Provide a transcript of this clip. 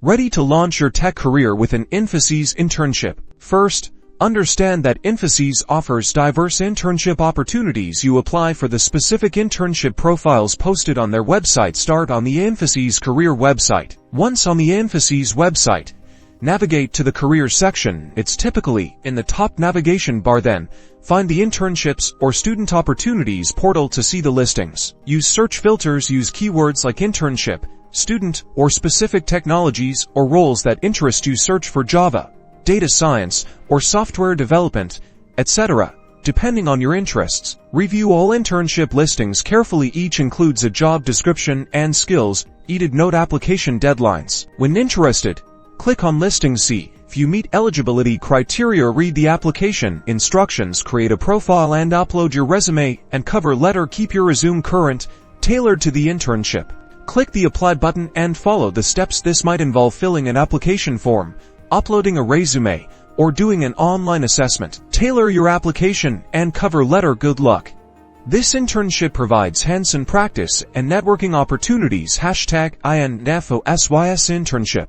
Ready to launch your tech career with an Infosys internship? First, understand that Infosys offers diverse internship opportunities. You apply for the specific internship profiles posted on their website. Start on the Infosys career website. Once on the Infosys website, navigate to the career section. It's typically in the top navigation bar. Then, find the Internships or Student Opportunities portal to see the listings. Use search filters. Use keywords like internship, student, or specific technologies or roles that interest you. Search for Java, data science, or software development, etc. depending on your interests. Review all internship listings carefully. Each includes a job description and skills. Note application deadlines. When interested, click on listings. See if you meet eligibility criteria. Read the application instructions. Create a profile and upload your resume and cover letter. Keep your resume current, tailored to the internship. Click the Apply button and follow the steps. This might involve filling an application form, uploading a resume, or doing an online assessment. Tailor your application and cover letter. Good luck. This internship provides hands-on practice and networking opportunities. #INFOSYS internship.